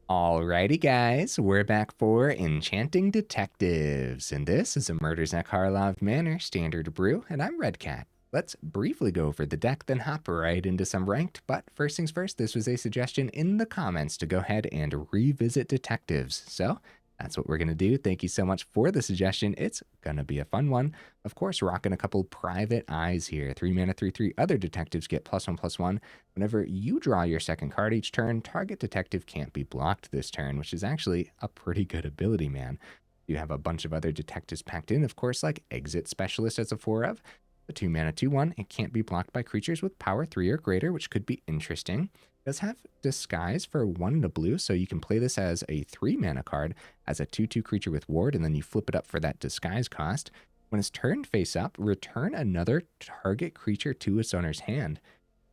Alrighty guys, we're back for Enchanting Detectives, and this is a Murders at Karlov Manor standard brew, and I'm Redcat. Let's briefly go over the deck, then hop right into some ranked, but first things first, this was a suggestion in the comments to go ahead and revisit Detectives, so that's what we're going to do. Thank you so much for the suggestion. It's going to be a fun one. Of course, rocking a couple private eyes here. 3 mana, 3/3. Other detectives get +1/+1. Whenever you draw your second card each turn, target detective can't be blocked this turn, which is actually a pretty good ability, man. You have a bunch of other detectives packed in, of course, like Exit Specialist as a 4 of. The 2 mana, 2/1. It can't be blocked by creatures with power 3 or greater, which could be interesting. It does have Disguise for 1 and a blue, so you can play this as a 3 mana card as a 2/2 creature with ward, and then you flip it up for that disguise cost. When it's turned face up, return another target creature to its owner's hand.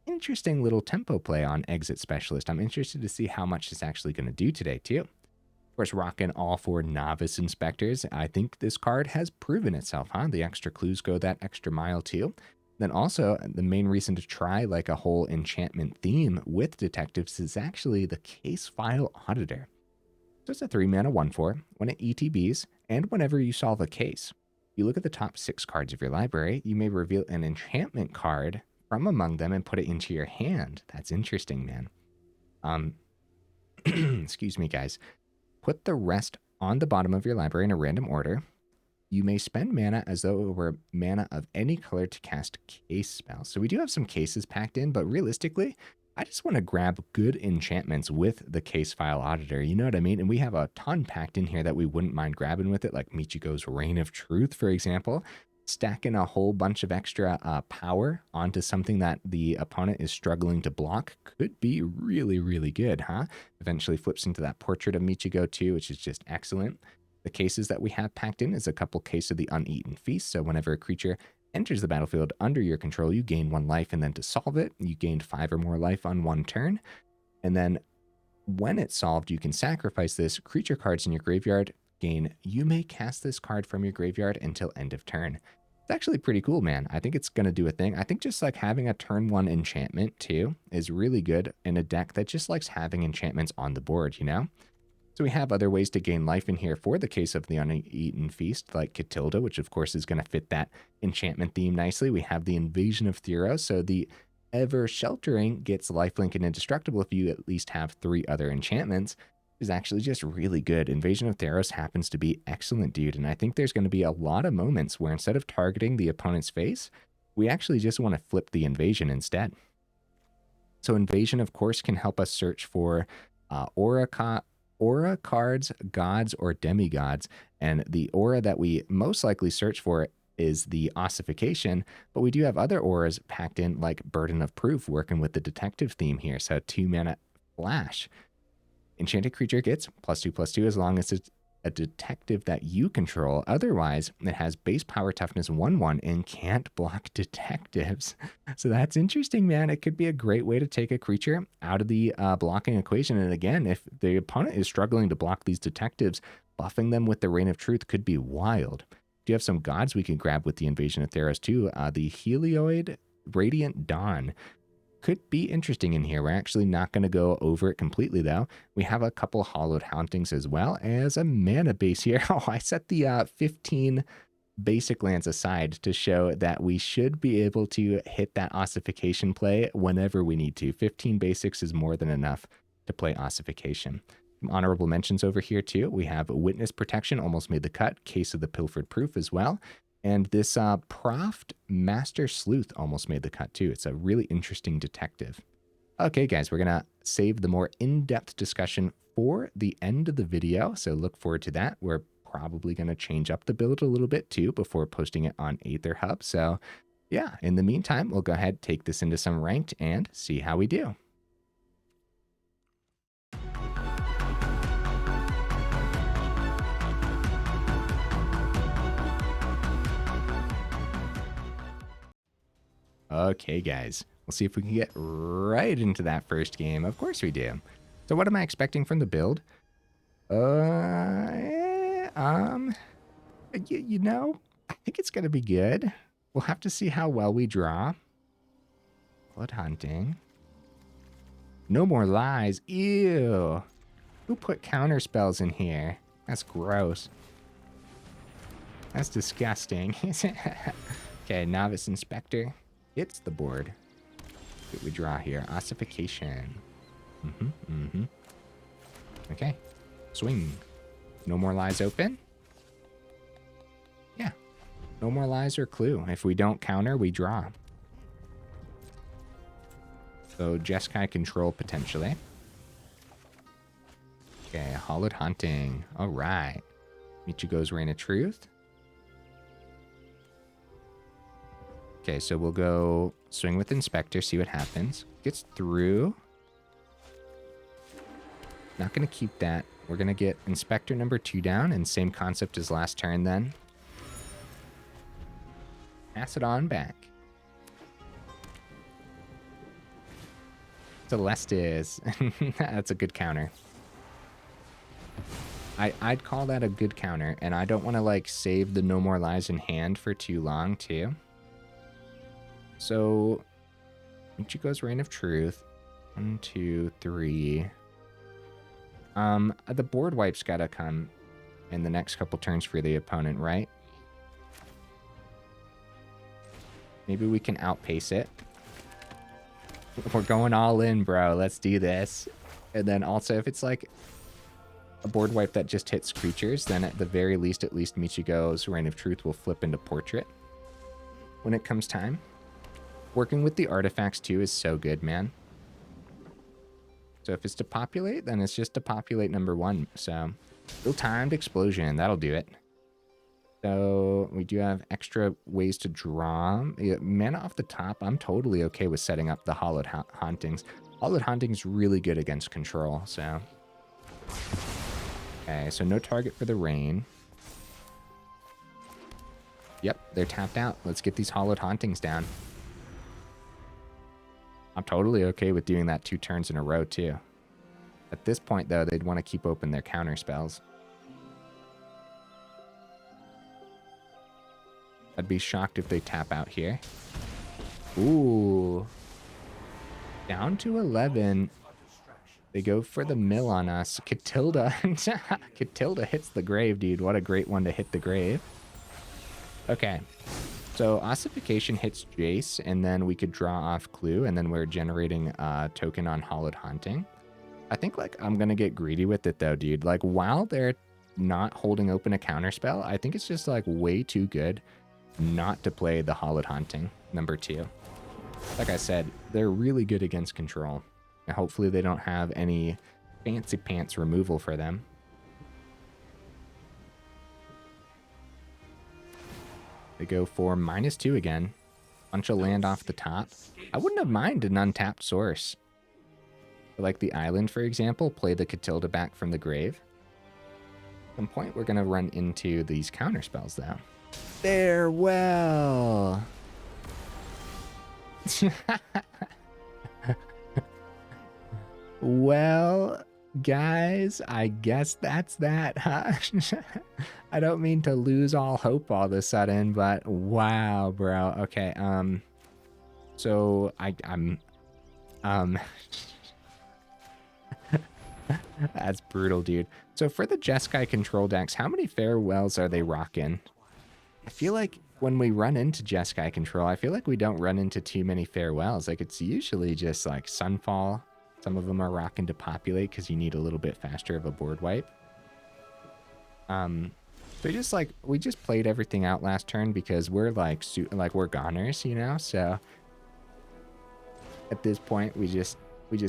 Interesting little tempo play on Exit Specialist. I'm interested to see how much it's actually going to do today, too. Of course, rocking all 4 Novice Inspectors. I think this card has proven itself, huh? The extra clues go that extra mile, too. Then also, the main reason to try like a whole enchantment theme with detectives is actually the case file auditor. So it's a 3 mana 1/4. When it ETBs, and whenever you solve a case, you look at the top 6 cards of your library, you may reveal an enchantment card from among them and put it into your hand. That's interesting, man. Excuse me, guys. Put the rest on the bottom of your library in a random order. You may spend mana as though it were mana of any color to cast case spells. So we do have some cases packed in, but realistically, I just want to grab good enchantments with the case file auditor. You know what I mean? And we have a ton packed in here that we wouldn't mind grabbing with it, like Michiko's Reign of Truth, for example. Stacking a whole bunch of extra power onto something that the opponent is struggling to block could be really, really good, huh? Eventually flips into that portrait of Michiko too, which is just excellent. The cases that we have packed in is a couple cases of the Uneaten Feast. So whenever a creature enters the battlefield under your control, you gain 1 life, and then to solve it, you gained 5 or more life on 1 turn. And then when it's solved, you can sacrifice this. Creature cards in your graveyard gain, you may cast this card from your graveyard until end of turn. It's actually pretty cool, man. I think it's going to do a thing. I think just like having a turn 1 enchantment too is really good in a deck that just likes having enchantments on the board, you know? So we have other ways to gain life in here for the case of the Uneaten Feast, like Katilda, which of course is going to fit that enchantment theme nicely. We have the Invasion of Theros, so the Ever Sheltering gets lifelink and indestructible if you at least have 3 other enchantments, is actually just really good. Invasion of Theros happens to be excellent, dude, and I think there's going to be a lot of moments where instead of targeting the opponent's face, we actually just want to flip the invasion instead. So Invasion, of course, can help us search for aura cards, gods, or demigods, and the aura that we most likely search for is the Ossification, but we do have other auras packed in like Burden of Proof working with the detective theme here. So 2 mana flash. Enchanted creature gets +2/+2 as long as it's a detective that you control. Otherwise, it has base power toughness 1/1 and can't block detectives. So that's interesting, man. It could be a great way to take a creature out of the blocking equation. And again, if the opponent is struggling to block these detectives, buffing them with the Reign of Truth could be wild. Do you have some gods we can grab with the Invasion of Theros too? The Heliod Radiant Dawn could be interesting in here. We're actually not going to go over it completely, though. We have a couple Hallowed Hauntings as well as a mana base here. Oh, I set the 15 basic lands aside to show that we should be able to hit that Ossification play whenever we need to. 15 basics is more than enough to play Ossification. Some honorable mentions over here, too. We have Witness Protection, almost made the cut. Case of the Pilfered Proof as well. And this Proft Master Sleuth almost made the cut too. It's a really interesting detective. Okay, guys, we're going to save the more in-depth discussion for the end of the video. So look forward to that. We're probably going to change up the build a little bit too before posting it on Aether Hub. So yeah, in the meantime, we'll go ahead, take this into some ranked and see how we do. Okay, guys, we'll see if we can get right into that first game. Of course we do. So what am I expecting from the build? You know, I think it's going to be good. We'll have to see how well we draw. Blood Hunting. No More Lies. Ew. Who put counter spells in here? That's gross. That's disgusting. Okay, Novice Inspector hits the board. What we draw here? Ossification. Okay. Swing. No more lies open? Yeah. No more lies or clue. If we don't counter, we draw. So Jeskai control potentially. Okay, Hallowed Haunting. All right. Michiko's Reign of Truth. Okay, so we'll go swing with Inspector, see what happens. Gets through. Not going to keep that. We're going to get Inspector number 2 down, and same concept as last turn then. Pass it on back. Celestis. That's a good counter. I'd call that a good counter, and I don't want to like save the No More Lies in hand for too long too. So Michiko's Reign of Truth. 1, 2, 3. The board wipe's gotta come in the next couple turns for the opponent, right? Maybe we can outpace it. We're going all in, bro. Let's do this. And then also, if it's like a board wipe that just hits creatures, then at the very least, at least Michiko's Reign of Truth will flip into Portrait when it comes time. Working with the artifacts too is so good, man. So if it's to populate, then it's just to populate number 1. So ill-timed explosion, that'll do it. So we do have extra ways to draw. Yeah, mana off the top, I'm totally okay with setting up the Hallowed Hauntings. Hallowed Haunting's really good against control, so. Okay, so no target for the rain. Yep, they're tapped out. Let's get these Hallowed Hauntings down. I'm totally okay with doing that 2 turns in a row, too. At this point, though, they'd want to keep open their counter spells. I'd be shocked if they tap out here. Ooh. Down to 11. They go for the mill on us. Katilda. Katilda hits the grave, dude. What a great one to hit the grave. Okay. So Ossification hits Jace, and then we could draw off Clue, and then we're generating a token on Hallowed Haunting. I think, like, I'm going to get greedy with it, though, dude. Like, while they're not holding open a counterspell, I think it's just, like, way too good not to play the Hallowed Haunting, number 2. Like I said, they're really good against control. And hopefully they don't have any fancy pants removal for them. They go for -2 again. Bunch of land off the top. I wouldn't have minded an untapped source. Like the island, for example, play the Katilda back from the grave. At some point, we're going to run into these counterspells, though. Farewell! Well, guys, I guess that's that, huh? I don't mean to lose all hope all of a sudden, but wow, bro. Okay, so I'm that's brutal, dude. So for the Jeskai control decks, how many farewells are they rocking? I feel like when we run into Jeskai control, I feel like we don't run into too many farewells. Like, it's usually just like Sunfall. Some of them are rocking to populate because you need a little bit faster of a board wipe. So just like, we just played everything out last turn because we're like we're goners, you know? So at this point, we just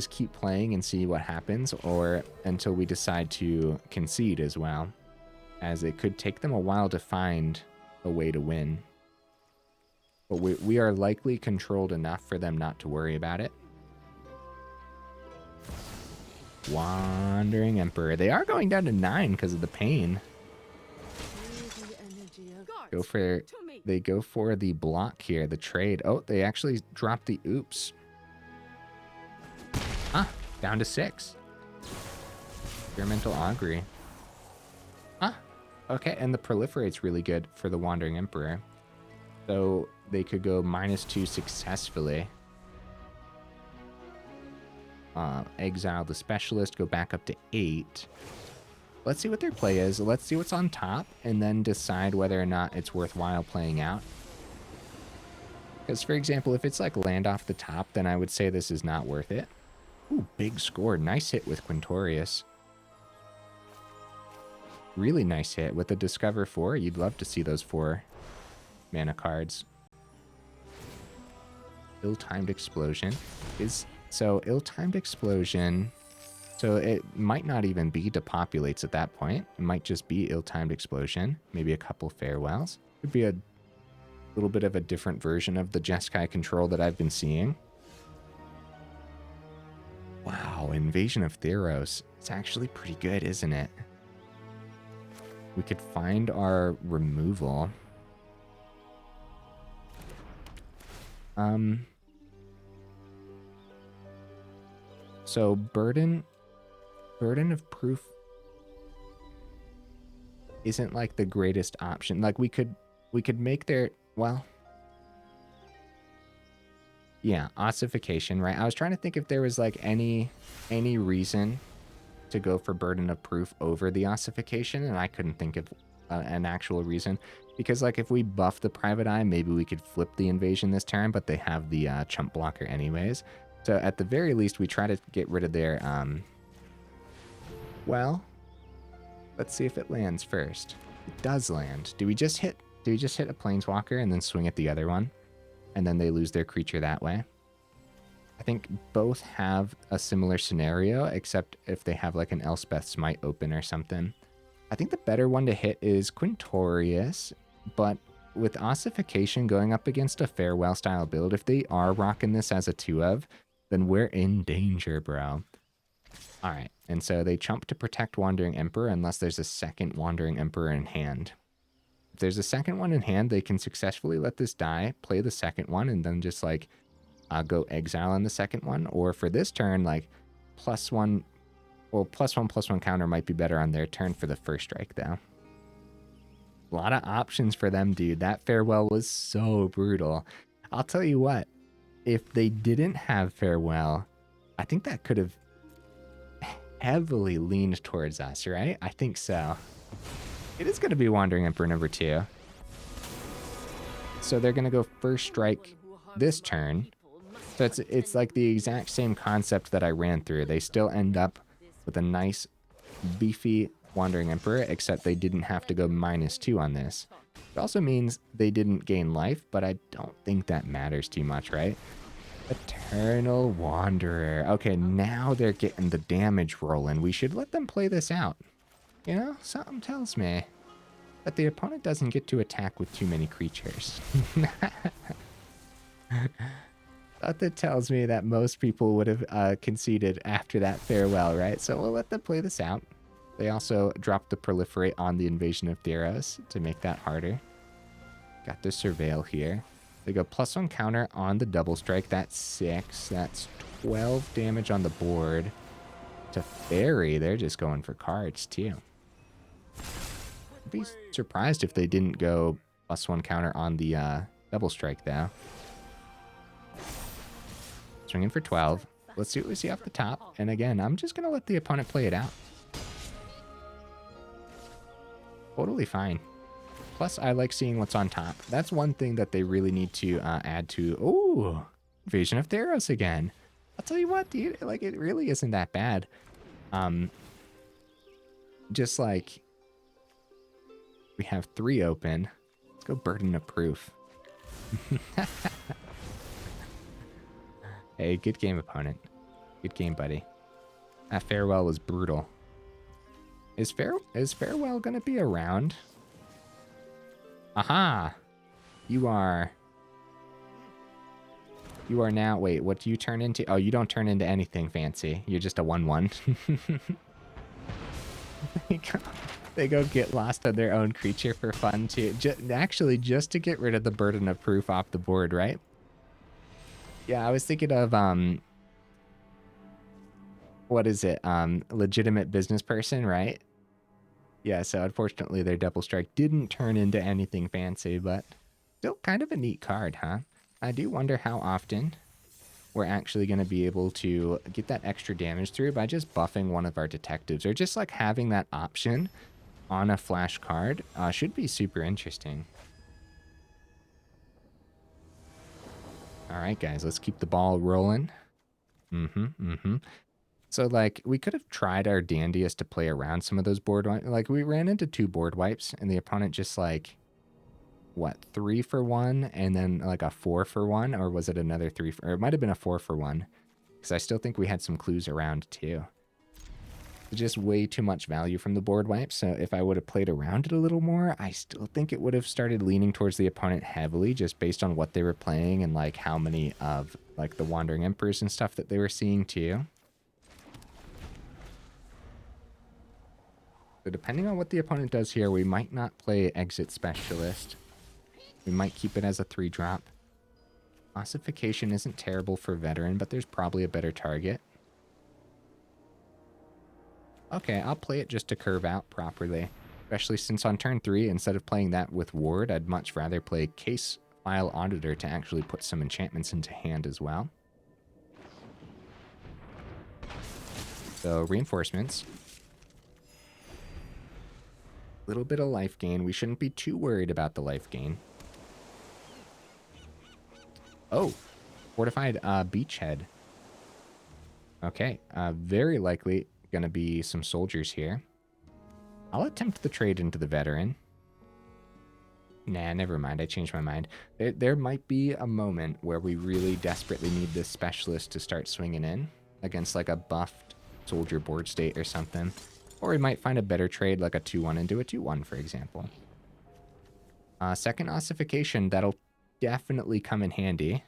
keep playing and see what happens, or until we decide to concede as well, as it could take them a while to find a way to win. But we are likely controlled enough for them not to worry about it. Wandering Emperor. They are going down to 9 because of the pain. They go for the block here, the trade. Oh, they actually dropped the oops. Ah, down to 6. Experimental Augury. Ah, okay, and the proliferate's really good for the Wandering Emperor. So they could go -2 successfully. exile the specialist, go back up to 8. Let's see what their play is. Let's see what's on top, and then decide whether or not it's worthwhile playing out. Because, for example, if it's like land off the top, then I would say this is not worth it. Ooh, big score. Nice hit with Quintorius. Really nice hit with the Discover 4. You'd love to see those 4 mana cards. Ill-timed explosion is so ill-timed explosion. So it might not even be depopulates at that point. It might just be ill-timed explosion. Maybe a couple farewells. Could be a little bit of a different version of the Jeskai control that I've been seeing. Wow, Invasion of Theros. It's actually pretty good, isn't it? We could find our removal. So burden of proof isn't like the greatest option. Like we could make their, well, yeah, ossification, right? I was trying to think if there was like any reason to go for burden of proof over the ossification, and I couldn't think of an actual reason. Because like if we buff the private eye, maybe we could flip the invasion this turn, but they have the chump blocker anyways. So at the very least, we try to get rid of their, well, let's see if it lands first. It does land. Do we just hit a planeswalker and then swing at the other one? And then they lose their creature that way? I think both have a similar scenario, except if they have like an Elspeth Smite open or something. I think the better one to hit is Quintorius, but with Ossification going up against a Farewell style build, if they are rocking this as a 2-of, then we're in danger, bro. All right, and so they chump to protect Wandering Emperor unless there's a second Wandering Emperor in hand. If there's a second one in hand, they can successfully let this die, play the second one, and then just like go exile on the second one. Or for this turn, like +1, well, +1/+1 counter might be better on their turn for the first strike, though. A lot of options for them, dude. That Farewell was so brutal. I'll tell you what, if they didn't have Farewell, I think that could have heavily leaned towards us, right? I think so. It is going to be Wandering Emperor number 2. So they're going to go first strike this turn. So it's like the exact same concept that I ran through. They still end up with a nice, beefy Wandering Emperor, except they didn't have to go -2 on this. It also means they didn't gain life, but I don't think that matters too much, right? Eternal Wanderer. Okay, now they're getting the damage rolling. We should let them play this out. You know, something tells me that the opponent doesn't get to attack with too many creatures. That tells me that most people would have conceded after that Farewell, right? So we'll let them play this out. They also dropped the Proliferate on the Invasion of Theros to make that harder. Got the Surveil here. They go +1 counter on the double strike. That's 6. That's 12 damage on the board. To Fairy, they're just going for cards too. I'd be surprised if they didn't go +1 counter on the double strike though. Swinging for 12. Let's see what we see off the top. And again, I'm just going to let the opponent play it out. Totally fine. Plus, I like seeing what's on top. That's one thing that they really need to add to. Ooh, Invasion of Theros again. I'll tell you what, dude. Like, it really isn't that bad. Just like we have 3 open. Let's go Burden of Proof. Hey, good game, opponent. Good game, buddy. That Farewell was brutal. Is Farewell gonna be around? Aha! You are now, wait, what do you turn into? Oh, you don't turn into anything fancy. You're just a 1/1. They go get lost on their own creature for fun too. Actually, just to get rid of the Burden of Proof off the board, right? Yeah, I was thinking of, what is it? Legitimate business person, right? Yeah, so unfortunately their double strike didn't turn into anything fancy, but still kind of a neat card, huh? I do wonder how often we're actually going to be able to get that extra damage through by just buffing one of our detectives, or just like having that option on a flash card should be super interesting. All right, guys, let's keep the ball rolling. So, like, we could have tried our dandiest to play around some of those board wipes. Like, we ran into 2 board wipes, and the opponent just, like, what, 3 for 1, and then, like, a 4 for 1? Or was it another 3 for... Or it might have been a 4 for 1. Because I still think we had some clues around, too. Just way too much value from the board wipe. So if I would have played around it a little more, I still think it would have started leaning towards the opponent heavily, just based on what they were playing and like how many of like the Wandering Emperors and stuff that they were seeing too. So depending on what the opponent does here, we might not play Exit Specialist. We might keep it as a 3-drop. Ossification isn't terrible for Veteran, but there's probably a better target. Okay, I'll play it just to curve out properly. Especially since on turn 3, instead of playing that with Ward, I'd much rather play Case File Auditor to actually put some enchantments into hand as well. So, reinforcements. A little bit of life gain. We shouldn't be too worried about the life gain. Oh, fortified beachhead. Okay, very likely going to be some soldiers here. I'll attempt the trade into the Veteran. Nah, never mind. I changed my mind. There might be a moment where we really desperately need this specialist to start swinging in against like a buffed soldier board state or something. Or we might find a better trade like a 2-1 into a 2-1, for example. Second Ossification, that'll definitely come in handy.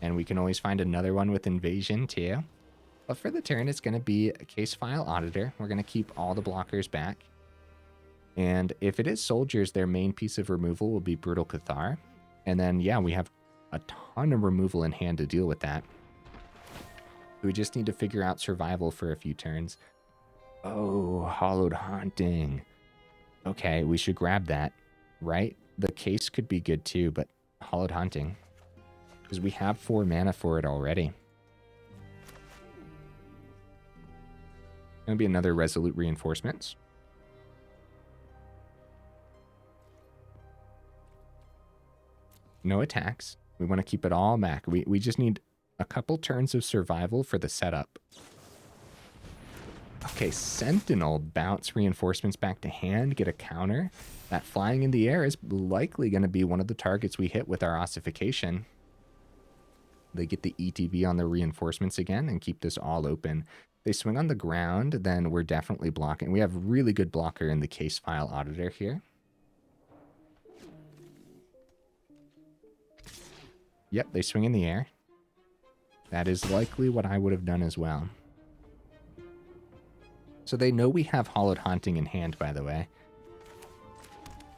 And we can always find another one with Invasion too. But for the turn, it's going to be a Case File Auditor. We're going to keep all the blockers back. And if it is soldiers, their main piece of removal will be Brutal Cathar. And then, yeah, we have a ton of removal in hand to deal with that. We just need to figure out survival for a few turns. Oh, Hallowed Haunting. Okay, we should grab that, right? The Case could be good too, but Hallowed Haunting. Because we have 4 mana for it already. Going to be another Resolute Reinforcements. No attacks. We want to keep it all back. We just need a couple turns of survival for the setup. Okay, Sentinel. Bounce reinforcements back to hand. Get a counter. That flying in the air is likely going to be one of the targets we hit with our Ossification. They get the ETB on the reinforcements again and keep this all open. They swing on the ground, then we're definitely blocking. We have really good blocker in the Case File Auditor here. Yep, they swing in the air. That is likely what I would have done as well. So they know we have Hallowed Haunting in hand, by the way.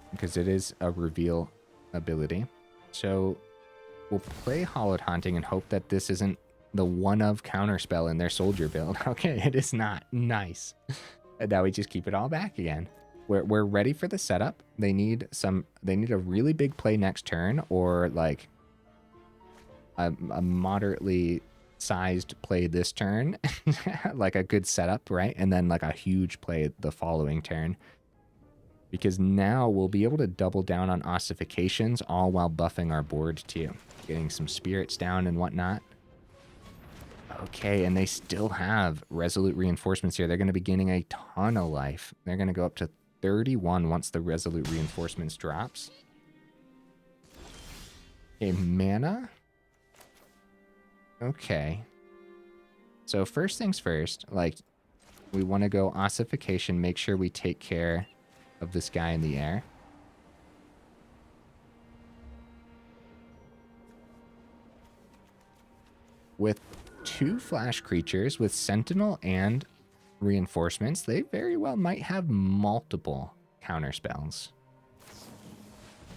Because it is a reveal ability. So we'll play Hallowed Haunting and hope that this isn't the one-of counterspell in their soldier build. Okay, it is not. Nice. And now we just keep it all back again. We're ready for the setup. They need a really big play next turn, or like a moderately sized play this turn. Like a good setup, right? And then like a huge play the following turn. Because now we'll be able to double down on Ossifications all while buffing our board too. Getting some spirits down and whatnot. Okay, and they still have Resolute Reinforcements here. They're going to be gaining a ton of life. They're going to go up to 31 once the Resolute Reinforcements drops. Okay, mana. Okay. So first things first, like, we want to go Ossification, make sure we take care of this guy in the air. With 2 flash creatures with Sentinel and reinforcements, they very well might have multiple counter spells.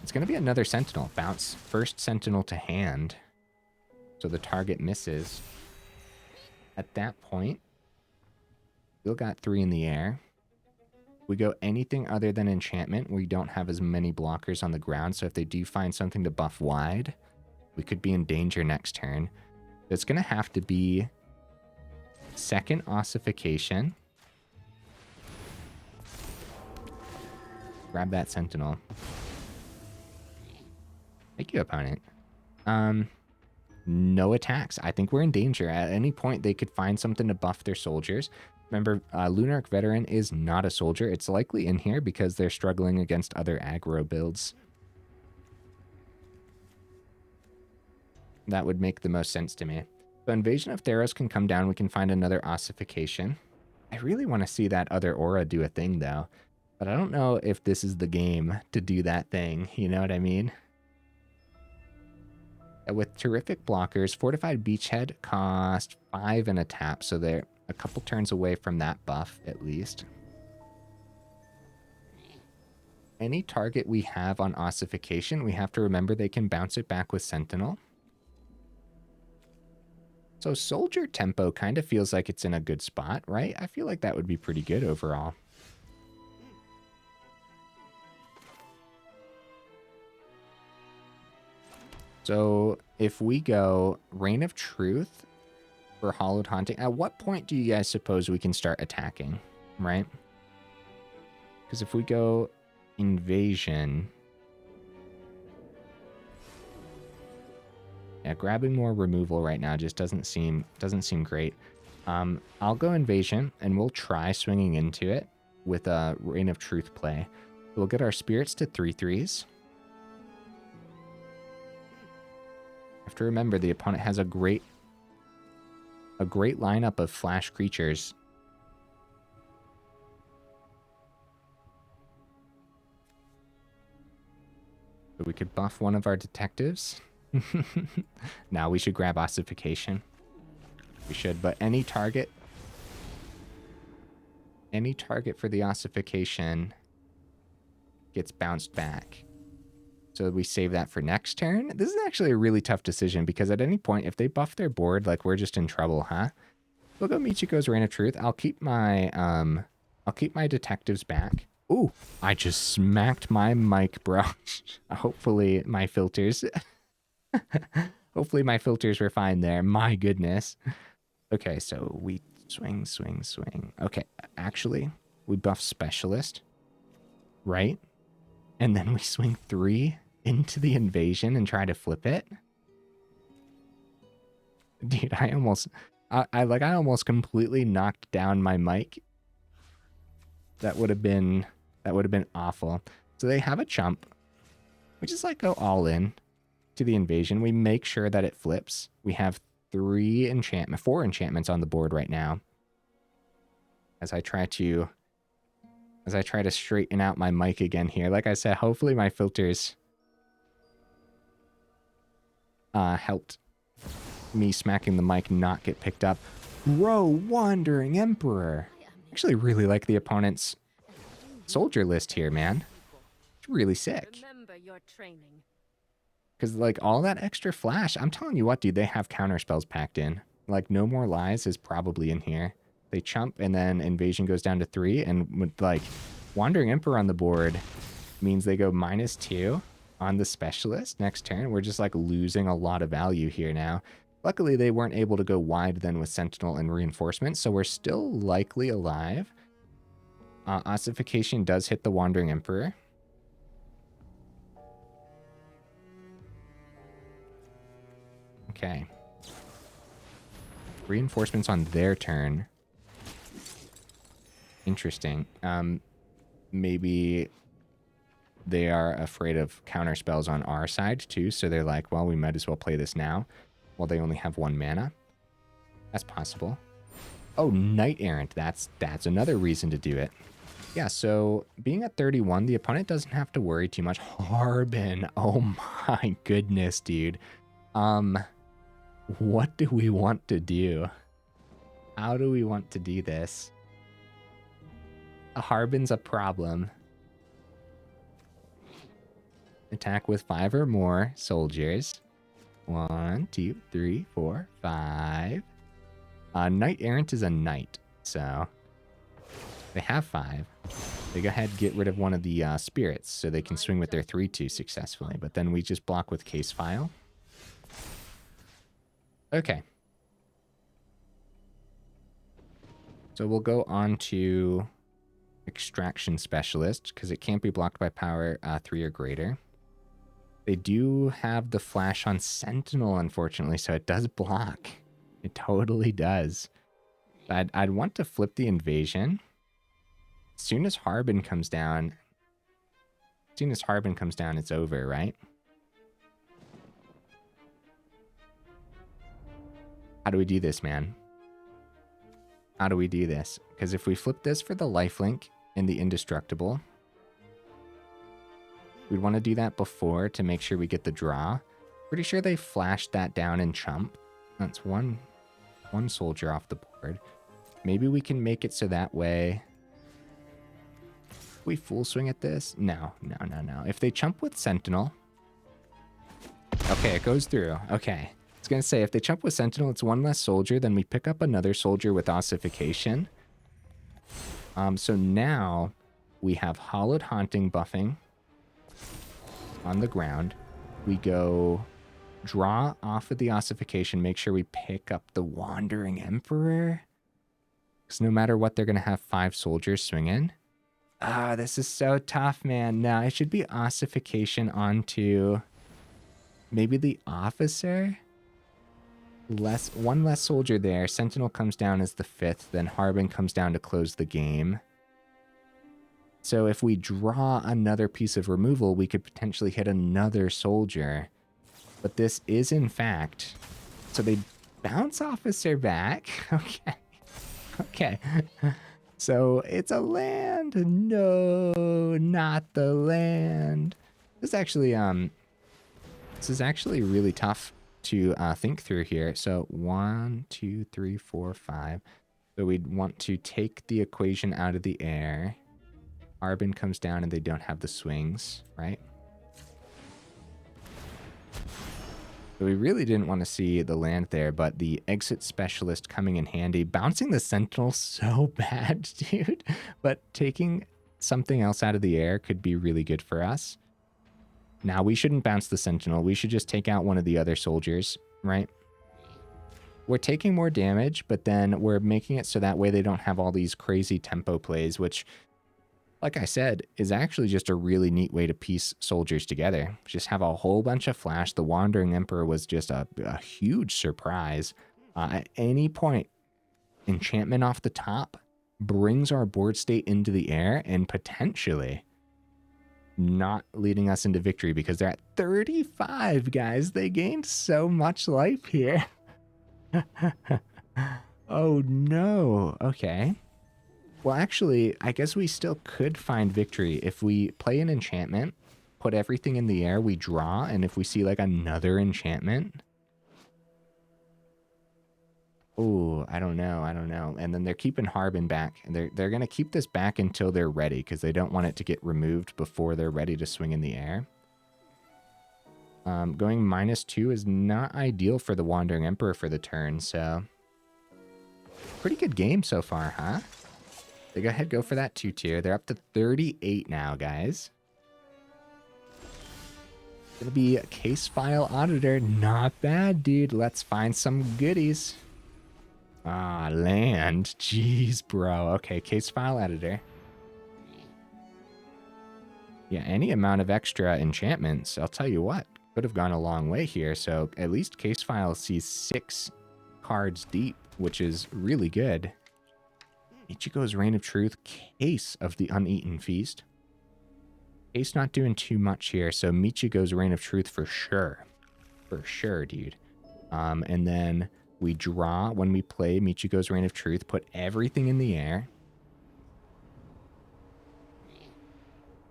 It's going to be another Sentinel. Bounce first Sentinel to hand, so the target misses. At that point, still got 3 in the air. We go anything other than enchantment. We don't have as many blockers on the ground, so if they do find something to buff wide, we could be in danger next turn. It's going to have to be second Ossification. Grab that Sentinel. Thank you, opponent. No attacks. I think we're in danger. At any point, they could find something to buff their soldiers. Remember, Lunarch Veteran is not a soldier. It's likely in here because they're struggling against other aggro builds. That would make the most sense to me. So Invasion of Theros can come down. We can find another Ossification. I really want to see that other aura do a thing, though. But I don't know if this is the game to do that thing. You know what I mean? With terrific blockers, Fortified Beachhead cost 5 and a tap, so they're a couple turns away from that buff, at least. Any target we have on Ossification, we have to remember they can bounce it back with Sentinel. So Soldier tempo kind of feels like it's in a good spot, right? I feel like that would be pretty good overall. So if we go Reign of Truth for Hallowed Haunting, at what point do you guys suppose we can start attacking, right? Because if we go Invasion, yeah, grabbing more removal right now just doesn't seem great. I'll go Invasion and we'll try swinging into it with a Reign of Truth play. We'll get our spirits to 3/3s. Have to remember the opponent has a great lineup of flash creatures. So we could buff one of our detectives. Now we should grab Ossification. We should, but any target for the Ossification gets bounced back. So we save that for next turn. This is actually a really tough decision because at any point, if they buff their board, like we're just in trouble, huh? We'll go Michiko's Reign of Truth. I'll keep my detectives back. Ooh, I just smacked my mic, bro. Hopefully my filters. Hopefully my filters were fine there. My goodness. Okay, so we swing. Okay, actually, we buff Specialist, right? And then we swing 3 into the Invasion and try to flip it. Dude, I almost completely knocked down my mic. That would have been awful. So they have a chump. We just like go all in to the Invasion. We make sure that it flips. We have 4 enchantments on the board right now. As I try to straighten out my mic again here. Like I said, hopefully my filters helped me smacking the mic not get picked up. Bro, Wandering Emperor. Actually really like the opponent's soldier list here, man. It's really sick. Because like all that extra flash, I'm telling you what, dude, they have counter spells packed in. Like No More Lies is probably in here. They chump and then Invasion goes down to 3, and with like Wandering Emperor on the board means they go -2 on the Specialist next turn. We're just like losing a lot of value here now. Luckily they weren't able to go wide then with Sentinel and Reinforcement, so we're still likely alive. Ossification does hit the Wandering Emperor. Okay. Reinforcements on their turn. Interesting. Maybe they are afraid of counter spells on our side too, so they're like, well, we might as well play this now while they only have 1 mana. That's possible. Oh, Knight Errant. That's another reason to do it. Yeah, so being at 31, the opponent doesn't have to worry too much. Harbin. Oh my goodness, dude. What do we want to do? How do we want to do this? A Harbin's a problem. Attack with 5 or more soldiers. 1, 2, 3, 4, 5. Knight Errant is a knight, so they have 5. They go ahead and get rid of one of the spirits so they can swing with their 3/2 successfully. But then we just block with Case File. Okay, So we'll go on to Extraction Specialist, because it can't be blocked by power 3 or greater. They do have the flash on Sentinel, unfortunately, so it does block. It totally does. I'd want to flip the Invasion. As soon as Harbin comes down, it's over, right? How do we do this, man? How do we do this? Because if we flip this for the lifelink and the indestructible, we'd want to do that before to make sure we get the draw. Pretty sure they flashed that down in chump. That's one soldier off the board. Maybe we can make it so that way we full swing at this. No. If they chump with Sentinel, okay, it goes through. Okay, I was gonna say, if they chump with Sentinel, it's one less soldier. Then we pick up another soldier with Ossification. So now we have Hallowed Haunting buffing on the ground. We go draw off of the Ossification, make sure we pick up the Wandering Emperor. Because no matter what, they're going to have 5 soldiers swinging. Ah, this is so tough, man. Now, I should be Ossification onto maybe the Officer. One less soldier there. Sentinel comes down as the 5th, then Harbin comes down to close the game. So if we draw another piece of removal, we could potentially hit another soldier. But this is, in fact... So they bounce Officer back. Okay. Okay. So it's a land. No, not the land. This is actually really tough to think through here. So 1, 2, 3, 4, 5. So we'd want to take the equation out of the air. Harbin comes down and they don't have the swings, right? So we really didn't want to see the land there, but the Exit Specialist coming in handy. Bouncing the Sentinel so bad, dude. But taking something else out of the air could be really good for us. Now, we shouldn't bounce the Sentinel. We should just take out one of the other soldiers, right? We're taking more damage, but then we're making it so that way they don't have all these crazy tempo plays, which... like I said, is actually just a really neat way to piece soldiers together. Just have a whole bunch of flash. The Wandering Emperor was just a huge surprise. At any point, Enchantment off the top brings our board state into the air and potentially not leading us into victory because they're at 35, guys. They gained so much life here. Oh, no. Okay. Well, actually, I guess we still could find victory. If we play an enchantment, put everything in the air, we draw, and if we see, like, another enchantment... Oh, I don't know. And then they're keeping Harbin back. And they're going to keep this back until they're ready, because they don't want it to get removed before they're ready to swing in the air. Going -2 is not ideal for the Wandering Emperor for the turn, so... pretty good game so far, huh? They go ahead, go for that 2-tier. They're up to 38 now, guys. Gonna be a case file auditor. Not bad, dude. Let's find some goodies. Ah, land. Jeez, bro. Okay, case file editor. Yeah, any amount of extra enchantments, I'll tell you what, could have gone a long way here. So at least case file sees 6 cards deep, which is really good. Michiko's Reign of Truth, case of the Uneaten Feast. Case not doing too much here, so Michiko's Reign of Truth for sure. For sure, dude. And then we draw when we play Michiko's Reign of Truth, put everything in the air.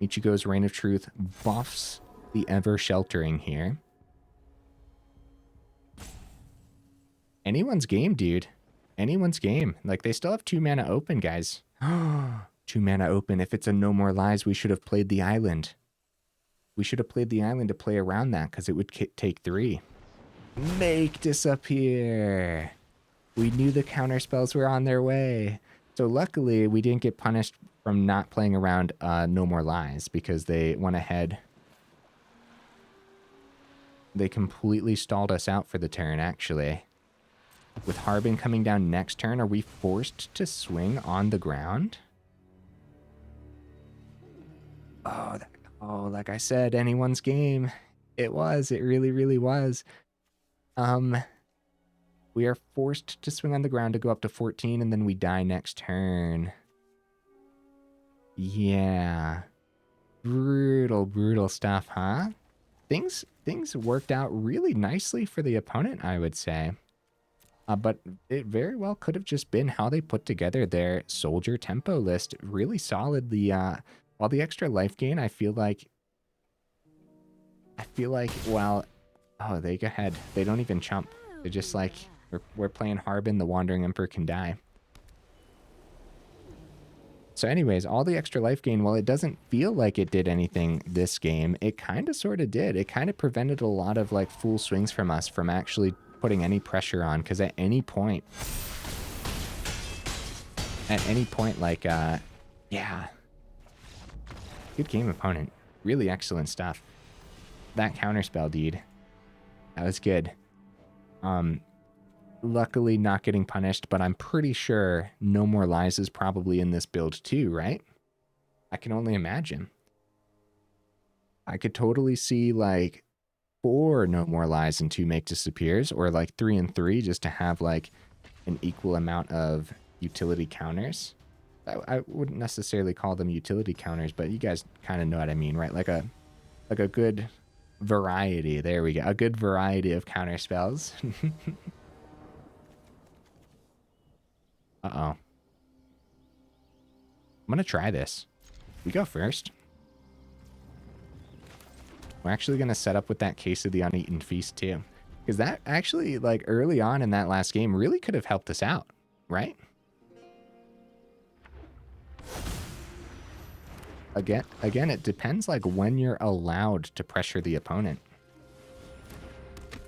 Michiko's Reign of Truth buffs the Ever Sheltering here. Anyone's game, dude. Anyone's game. Like, they still have 2 mana open, guys. 2 mana open. If it's a No More Lies, we should have played the island. We should have played the island to play around that, because it would take 3. Make disappear. We knew the counter spells were on their way. So luckily, we didn't get punished from not playing around No More Lies, because they went ahead. They completely stalled us out for the turn, actually. With Harbin coming down next turn, are we forced to swing on the ground? Oh, like I said, anyone's game. It really, really was. We are forced to swing on the ground to go up to 14, and then we die next turn. Yeah. Brutal, brutal stuff, huh? Things worked out really nicely for the opponent, I would say. But it very well could have just been how they put together their soldier tempo list really solidly. While the extra life gain, I feel like, well, oh, they go ahead. They don't even chump. They're just like, we're playing Harbin, the Wandering Emperor can die. So anyways, all the extra life gain, while it doesn't feel like it did anything this game, it kind of sort of did. It kind of prevented a lot of like full swings from us from actually putting any pressure on, because at any point, like, yeah. Good game, opponent. Really excellent stuff. That counterspell, dude. That was good. Luckily not getting punished, but I'm pretty sure No More Lies is probably in this build too, right? I can only imagine. I could totally see like 4 No More Lies and 2 Make Disappears, or like 3 and 3 just to have like an equal amount of utility counters. I wouldn't necessarily call them utility counters, but you guys kind of know what I mean, right? Like a good variety. There we go. A good variety of counter spells. Uh-oh. I'm gonna try this. We go first. We're actually gonna set up with that Case of the Uneaten Feast too. Because that actually, like, early on in that last game really could have helped us out, right? Again, it depends, like, when you're allowed to pressure the opponent.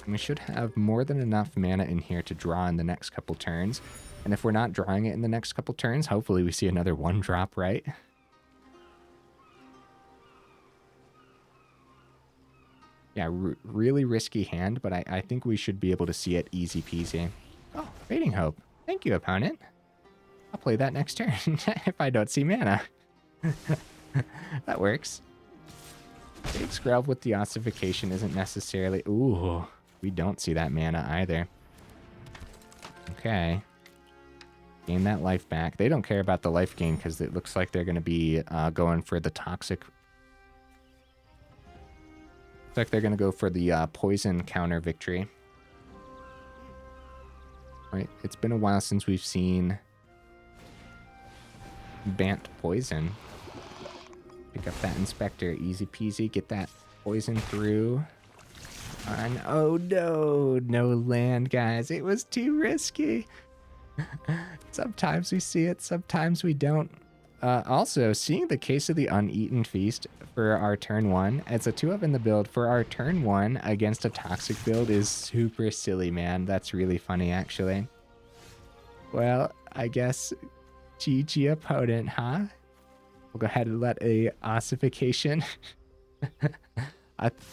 And we should have more than enough mana in here to draw in the next couple turns. And if we're not drawing it in the next couple turns, hopefully we see another 1-drop, right? Yeah, really risky hand, but I think we should be able to see it easy peasy. Oh, Fading Hope. Thank you, opponent. I'll play that next turn if I don't see mana. That works. Big Skrelv with the Ossification isn't necessarily... Ooh, we don't see that mana either. Okay. Gain that life back. They don't care about the life gain because it looks like they're going to be going for the toxic... Looks like they're going to go for the poison counter victory. Right, it's been a while since we've seen Bant poison. Pick up that Inspector, easy peasy. Get that poison through. And oh no, no land, guys. It was too risky. Sometimes we see it, sometimes we don't. Also, seeing the Case of the Uneaten Feast for our turn 1 as a 2-of in the build for our turn 1 against a toxic build is super silly, man. That's really funny, actually. Well, I guess GG opponent, huh? We'll go ahead and let a Ossification.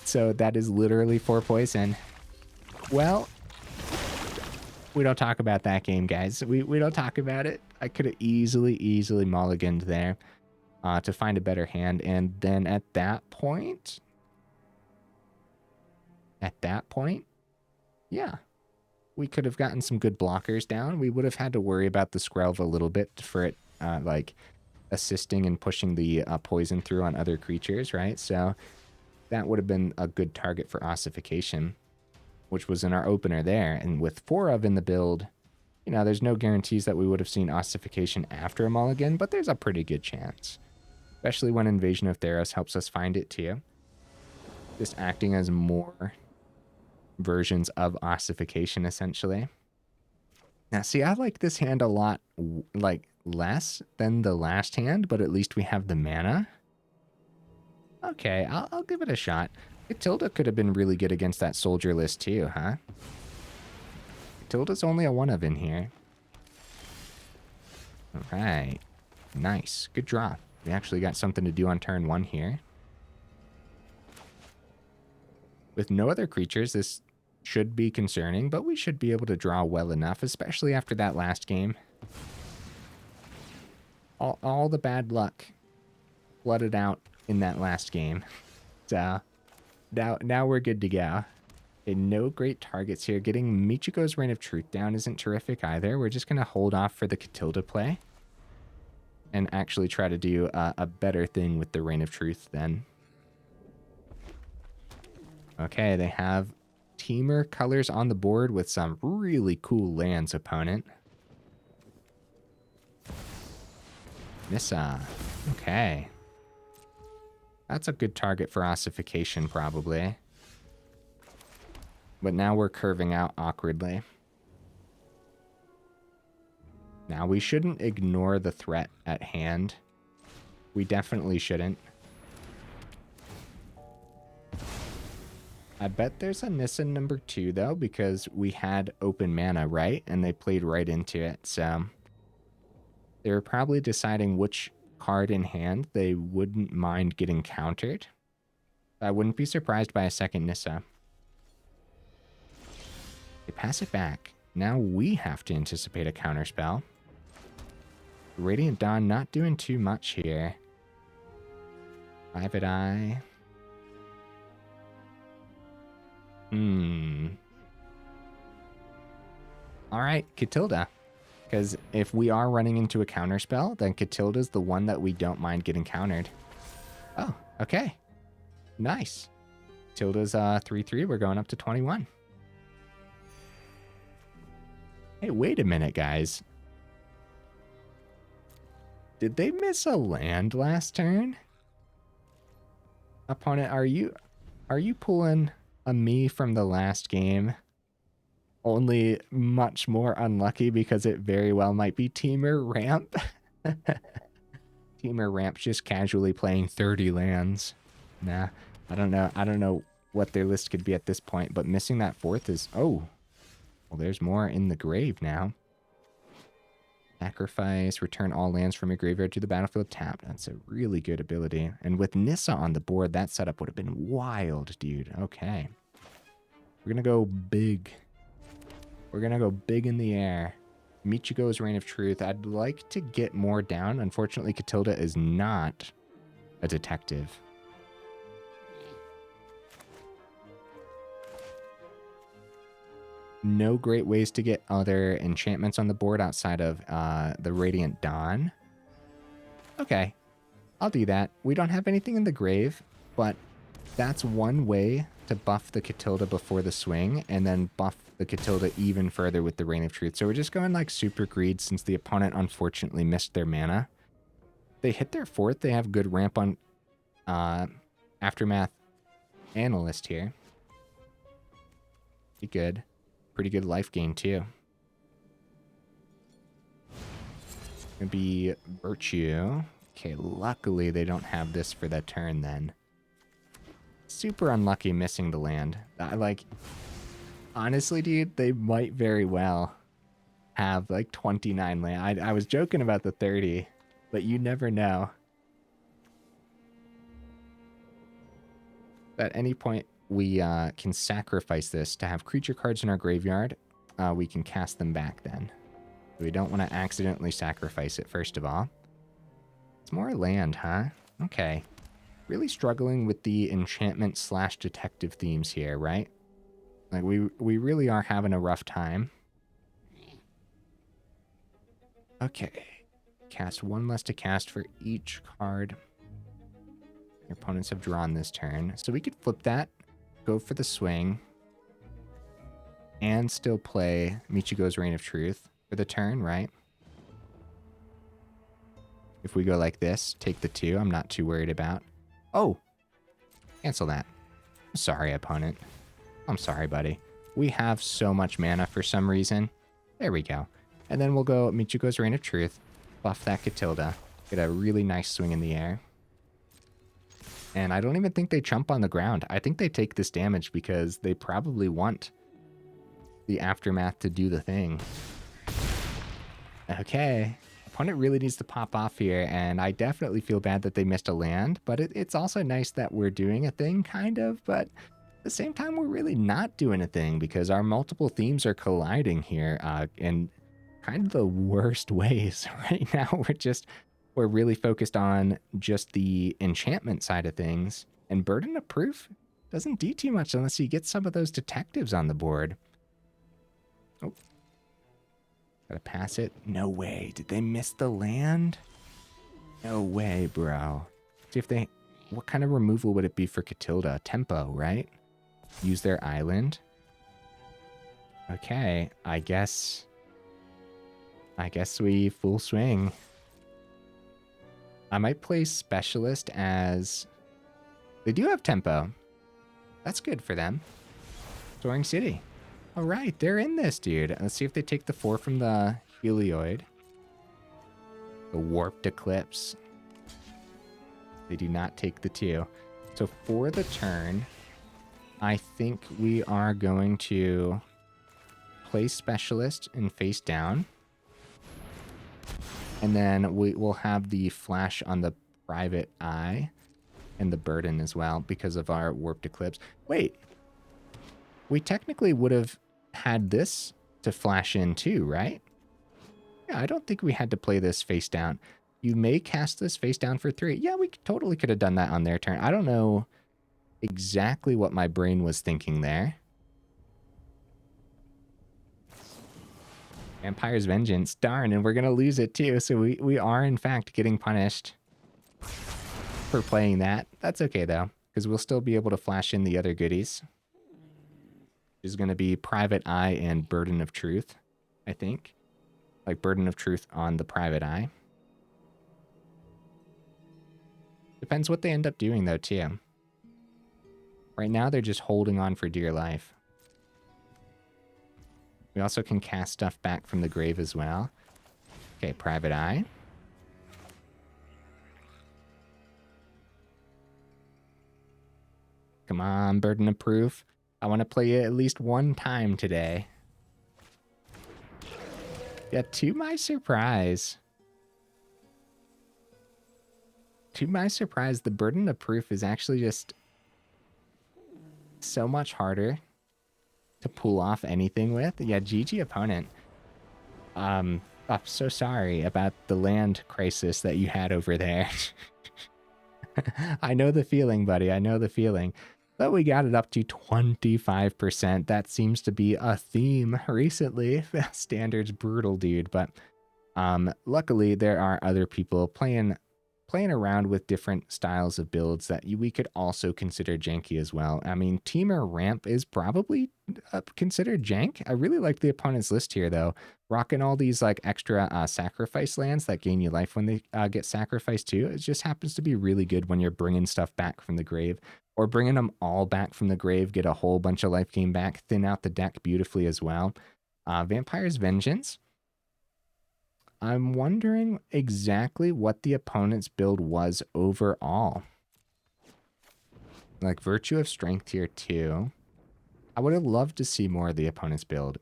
So that is literally 4 poison. Well, we don't talk about that game, guys. We don't talk about it. I could have easily mulliganed there to find a better hand. And then at that point, yeah, we could have gotten some good blockers down. We would have had to worry about the Skrelv a little bit for it, like, assisting and pushing the poison through on other creatures, right? So that would have been a good target for Ossification, which was in our opener there. And with 4-of in the build, you know, there's no guarantees that we would have seen Ossification after a mulligan, but there's a pretty good chance. Especially when Invasion of Theros helps us find it too. Just acting as more versions of Ossification, essentially. Now, see, I like this hand a lot, like, less than the last hand, but at least we have the mana. Okay, I'll give it a shot. Katilda could have been really good against that soldier list too, huh? Katilda's only a 1-of in here. All right. Nice. Good draw. We actually got something to do on turn 1 here. With no other creatures, this should be concerning, but we should be able to draw well enough, especially after that last game. All the bad luck flooded out in that last game. So now we're good to go. Okay, no great targets here. Getting Michiko's Reign of Truth down isn't terrific either. We're just going to hold off for the Katilda play and actually try to do a better thing with the Reign of Truth then. Okay, they have Teamer colors on the board with some really cool lands, opponent. Nissa. Okay. That's a good target for Ossification, probably. But now we're curving out awkwardly. Now, we shouldn't ignore the threat at hand. We definitely shouldn't. I bet there's a Nissa number 2, though, because we had open mana, right? And they played right into it, so... they were probably deciding which card in hand they wouldn't mind getting countered. I wouldn't be surprised by a second Nissa. They pass it back. Now we have to anticipate a counterspell. Radiant Dawn not doing too much here. Private Eye. Alright, Katilda. Because if we are running into a counterspell, then Katilda's the one that we don't mind getting countered. Oh, okay. Nice. Katilda's 3-3. We're going up to 21. Hey, wait a minute, guys. Did they miss a land last turn? Opponent, are you pulling a me from the last game? Only much more unlucky because it very well might be Teamer Ramp. Teamer Ramp just casually playing 30 lands. Nah, I don't know. I don't know what their list could be at this point, but missing that 4th is... oh, well, there's more in the grave now. Sacrifice, return all lands from your graveyard to the battlefield tapped. That's a really good ability. And with Nissa on the board, that setup would have been wild, dude. Okay. We're going to go big. We're going to go big in the air. Michiko's Reign of Truth. I'd like to get more down. Unfortunately, Katilda is not a detective. No great ways to get other enchantments on the board outside of the Radiant Dawn. Okay, I'll do that. We don't have anything in the grave, but that's one way to buff the Katilda before the swing, and then buff the Katilda even further with the Reign of Truth. So we're just going like super greed since the opponent unfortunately missed their mana. They hit their 4th. They have good ramp on Aftermath Analyst here. Pretty good. Pretty good life gain too. Gonna be Virtue. Okay, luckily they don't have this for that turn then. Super unlucky missing the land. Honestly, dude, they might very well have like 29 land. I was joking about the 30, but you never know. At any point, we can sacrifice this to have creature cards in our graveyard. We can cast them back then. We don't want to accidentally sacrifice it, first of all. It's more land, huh? Okay. Really struggling with the enchantment / detective themes here, right? Like, we really are having a rough time. Okay. Cast 1 less to cast for each card your opponents have drawn this turn. So we could flip that, go for the swing, and still play Michiko's Reign of Truth for the turn, right? If we go like this, take the 2, I'm not too worried about. Oh! Cancel that. I'm sorry, opponent. I'm sorry, buddy. We have so much mana for some reason. There we go. And then we'll go Michiko's Reign of Truth, buff that Katilda, get a really nice swing in the air. And I don't even think they chump on the ground. I think they take this damage because they probably want the Aftermath to do the thing. Okay. Opponent really needs to pop off here, and I definitely feel bad that they missed a land, but it's also nice that we're doing a thing, kind of, but At the same time, we're really not doing a thing because our multiple themes are colliding here in kind of the worst ways. Right now, we're really focused on just the enchantment side of things, and Burden of Proof doesn't do too much unless you get some of those detectives on the board. Oh, gotta pass it. No way. Did they miss the land? No way, bro. See if they... What kind of removal would it be for Katilda? Tempo, right? Use their island. Okay, I guess we full swing. I might play Specialist as... They do have tempo. That's good for them. Soaring City. All right, they're in this, dude. Let's see if they take the 4 from the Heliod. The Warped Eclipse. They do not take the 2. So for the turn, I think we are going to play Specialist and face down. And then we will have the flash on the Private Eye and the Burden as well because of our Warped Eclipse. Wait, we technically would have had this to flash in too, right? Yeah, I don't think we had to play this face down. You may cast this face down for 3. Yeah, we totally could have done that on their turn. I don't know exactly what my brain was thinking there. Vampire's Vengeance. Darn, and we're going to lose it too. So we are, in fact, getting punished for playing that. That's okay, though, because we'll still be able to flash in the other goodies. Which is going to be Private Eye and Burden of Truth, I think. Like Burden of Truth on the Private Eye. Depends what they end up doing, though, too. Right now, they're just holding on for dear life. We also can cast stuff back from the grave as well. Okay, Private Eye. Come on, Burden of Proof. I want to play it at least one time today. Yeah, to my surprise. To my surprise, the Burden of Proof is actually just so much harder to pull off anything with. Yeah, GG opponent. I'm so sorry about the land crisis that you had over there. I know the feeling, buddy. I know the feeling. But we got it up to 25%. That seems to be a theme recently. Standard's brutal, dude. But luckily, there are other people playing around with different styles of builds that we could also consider janky as well. I mean, Teamer Ramp is probably considered jank. I really like the opponent's list here, though. Rocking all these like extra sacrifice lands that gain you life when they get sacrificed too. It just happens to be really good when you're bringing stuff back from the grave, or bringing them all back from the grave, get a whole bunch of life gain back, thin out the deck beautifully as well. Vampire's Vengeance. I'm wondering exactly what the opponent's build was overall. Like Virtue of Strength here too. I would have loved to see more of the opponent's build.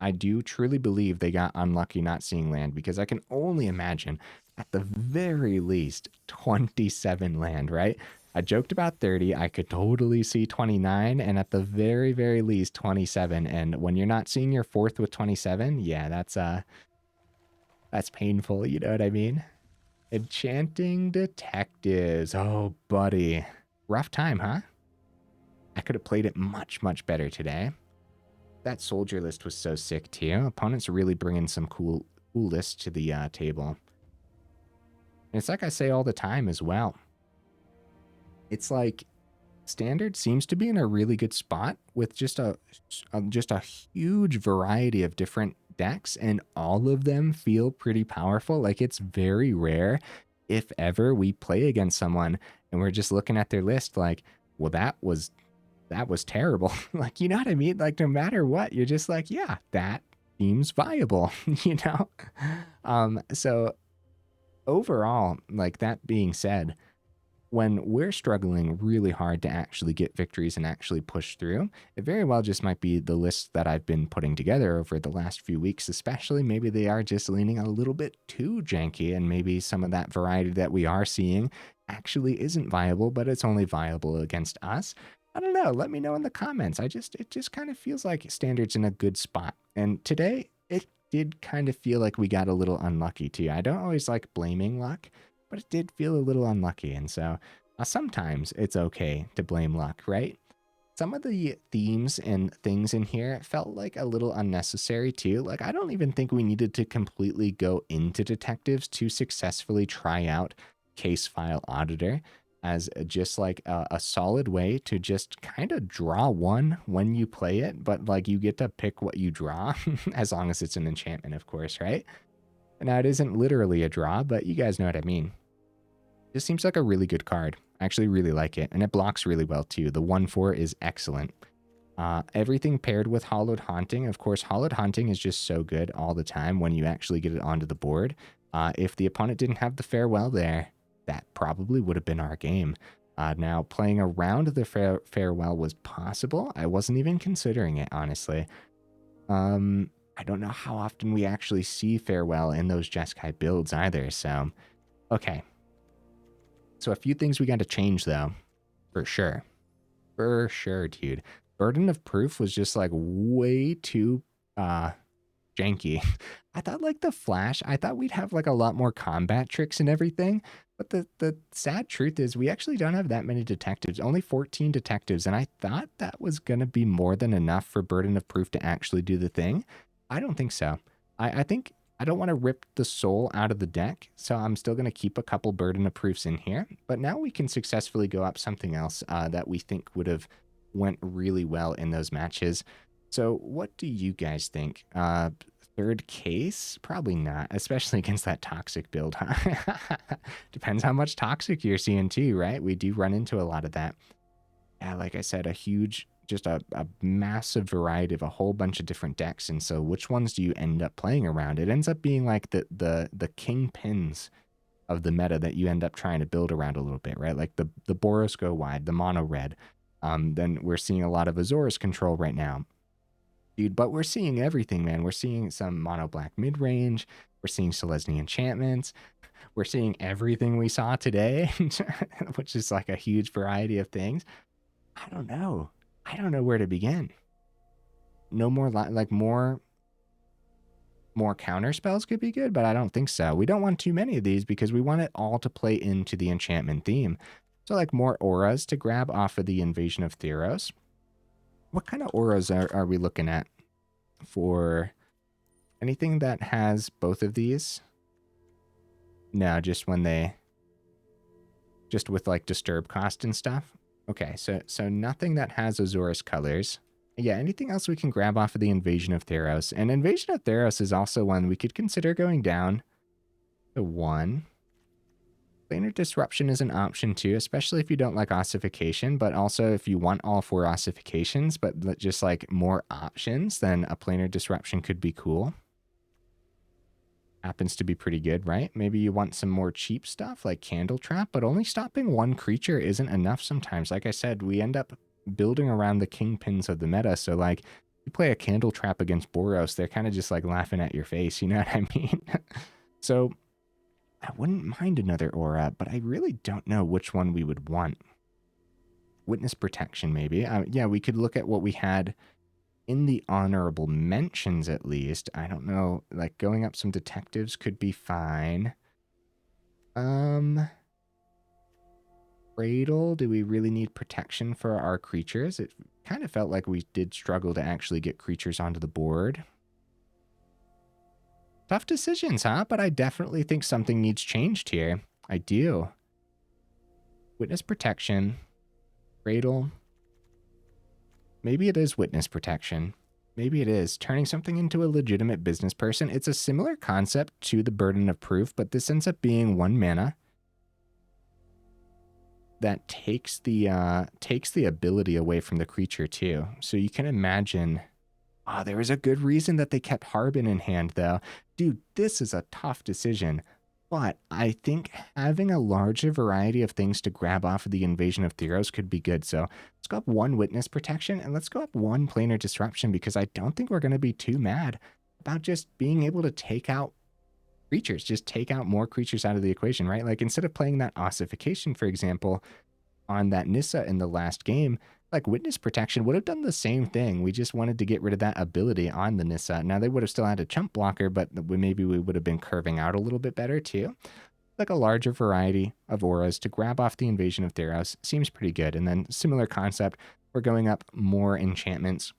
I do truly believe they got unlucky not seeing land, because I can only imagine at the very least 27 land, right? I joked about 30. I could totally see 29, and at the very, very least 27. And when you're not seeing your 4th with 27, yeah, that's painful, you know what I mean? Enchanting Detectives. Oh, buddy. Rough time, huh? I could have played it much, much better today. That soldier list was so sick, too. Opponents are really bringing some cool lists to the table. And it's like I say all the time as well. It's like Standard seems to be in a really good spot with just a huge variety of different decks, and all of them feel pretty powerful. Like, it's very rare, if ever, we play against someone and we're just looking at their list like, well, that was terrible. Like, you know what I mean? Like, no matter what, you're just like, yeah, that seems viable, you know? So overall, like, that being said, when we're struggling really hard to actually get victories and actually push through, it very well just might be the lists that I've been putting together over the last few weeks, especially. Maybe they are just leaning a little bit too janky, and maybe some of that variety that we are seeing actually isn't viable, but it's only viable against us. I don't know. Let me know in the comments. It just kind of feels like Standard's in a good spot. And today it did kind of feel like we got a little unlucky too. I don't always like blaming luck, but it did feel a little unlucky. And so sometimes it's okay to blame luck, right? Some of the themes and things in here felt like a little unnecessary too. Like, I don't even think we needed to completely go into detectives to successfully try out case file auditor as just like a solid way to just kind of draw one when you play it, but like you get to pick what you draw as long as it's an enchantment, of course, right? Now, it isn't literally a draw, but you guys know what I mean. This seems like a really good card. I actually really like it, and it blocks really well too. The 1/4 is excellent. Everything paired with Hallowed Haunting. Of course, Hallowed Haunting is just so good all the time when you actually get it onto the board. If the opponent didn't have the Farewell there, that probably would have been our game. Now, playing around the Farewell was possible. I wasn't even considering it, honestly. I don't know how often we actually see Farewell in those Jeskai builds either, so... Okay. So a few things we got to change, though, for sure. For sure, dude. Burden of Proof was just, like, way too janky. I thought, like, the Flash, I thought we'd have, like, a lot more combat tricks and everything, but the sad truth is we actually don't have that many detectives, only 14 detectives, and I thought that was going to be more than enough for Burden of Proof to actually do the thing. I don't think so. I think... I don't want to rip the soul out of the deck, so I'm still going to keep a couple Burden of Proofs in here. But now we can successfully go up something else that we think would have went really well in those matches. So what do you guys think? Third case? Probably not, especially against that toxic build, huh? Depends how much toxic you're seeing too, right? We do run into a lot of that. Yeah, like I said, just a massive variety of a whole bunch of different decks. And so which ones do you end up playing around? It ends up being like the kingpins of the meta that you end up trying to build around a little bit, right? Like the Boros go wide, the mono red. Then we're seeing a lot of Azorius control right now. Dude, but we're seeing everything, man. We're seeing some mono black mid-range. We're seeing Selesnya enchantments. We're seeing everything we saw today, which is like a huge variety of things. I don't know. I don't know where to begin. No more, like, more counter spells could be good, but I don't think so. We don't want too many of these because we want it all to play into the enchantment theme. So, like, more auras to grab off of the Invasion of Theros. What kind of auras are we looking at for anything that has both of these? No, just when they... Just with, like, disturb cost and stuff? Okay, so nothing that has Azorius colors. Yeah, anything else we can grab off of the Invasion of Theros. And Invasion of Theros is also one we could consider going down to 1. Planar Disruption is an option too, especially if you don't like Ossification, but also if you want all 4 Ossifications, but just like more options, then a Planar Disruption could be cool. Happens to be pretty good, right? Maybe you want some more cheap stuff like Candle Trap, but only stopping one creature isn't enough sometimes. Like I said, we end up building around the kingpins of the meta. So like you play a Candle Trap against Boros, they're kind of just like laughing at your face. You know what I mean? So I wouldn't mind another aura, but I really don't know which one we would want. Witness Protection, maybe. Yeah, we could look at what we had in the honorable mentions, at least. I don't know, like going up some detectives could be fine. Cradle, do we really need protection for our creatures? It kind of felt like we did struggle to actually get creatures onto the board. Tough decisions, huh? But I definitely think something needs changed here. I do. Witness Protection. Cradle. Maybe it is Witness Protection. Maybe it is. Turning something into a legitimate business person. It's a similar concept to the Burden of Proof, but this ends up being 1 mana that takes the ability away from the creature too. So you can imagine... Oh, there was a good reason that they kept Harbin in hand, though. Dude, this is a tough decision. But I think having a larger variety of things to grab off of the Invasion of Theros could be good. So let's go up 1 Witness Protection, and let's go up 1 Planar Disruption, because I don't think we're going to be too mad about just being able to take out creatures. Just take out more creatures out of the equation, right? Like, instead of playing that Ossification, for example, on that Nissa in the last game, like Witness Protection would have done the same thing. We just wanted to get rid of that ability on the Nissa. Now they would have still had a chump blocker, but maybe we would have been curving out a little bit better too. Like a larger variety of auras to grab off the Invasion of Theros seems pretty good. And then similar concept, we're going up more enchantments.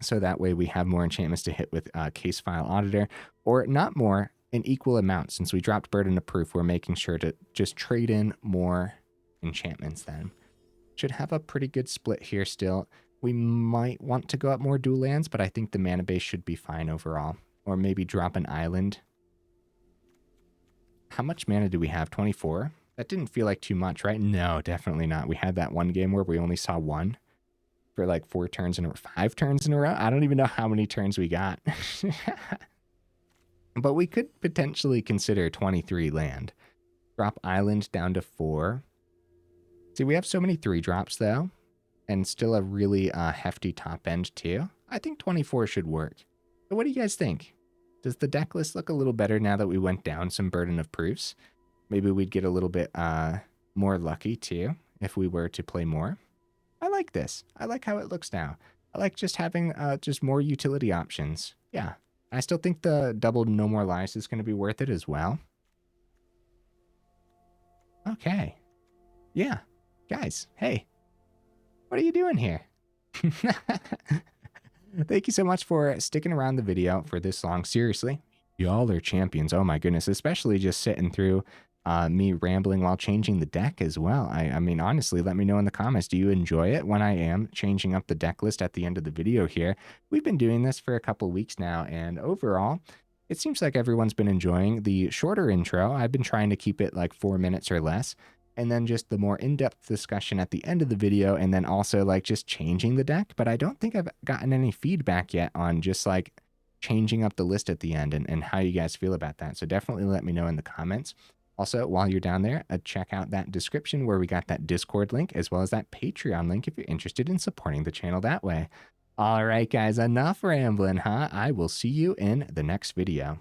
So that way we have more enchantments to hit with Case File Auditor, or not more, an equal amount. Since we dropped Burden of Proof, we're making sure to just trade in more enchantments then. Should have a pretty good split here still. We might want to go up more dual lands, but I think the mana base should be fine overall. Or maybe drop an island. How much mana do we have? 24? That didn't feel like too much, right? No, definitely not. We had that one game where we only saw one for like 4 turns in a row, 5 turns in a row. I don't even know how many turns we got. But we could potentially consider 23 land. Drop island down to 4. See, we have so many 3 drops though, and still a really hefty top end too. I think 24 should work. But what do you guys think? Does the deck list look a little better now that we went down some Burden of Proofs? Maybe we'd get a little bit more lucky too if we were to play more. I like this. I like how it looks now. I like just having just more utility options. Yeah. I still think the double No More Lies is going to be worth it as well. Okay. Yeah. Guys, hey. What are you doing here? Thank you so much for sticking around the video for this long. Seriously, y'all are champions. Oh my goodness, especially just sitting through me rambling while changing the deck as well. I mean, honestly, let me know in the comments. Do you enjoy it when I am changing up the deck list at the end of the video here? We've been doing this for a couple weeks now, and overall, it seems like everyone's been enjoying the shorter intro. I've been trying to keep it like 4 minutes or less, and then just the more in-depth discussion at the end of the video, and then also like just changing the deck. But I don't think I've gotten any feedback yet on just like changing up the list at the end and how you guys feel about that. So definitely let me know in the comments. Also, while you're down there, check out that description where we got that Discord link, as well as that Patreon link if you're interested in supporting the channel that way. All right, guys, enough rambling, huh? I will see you in the next video.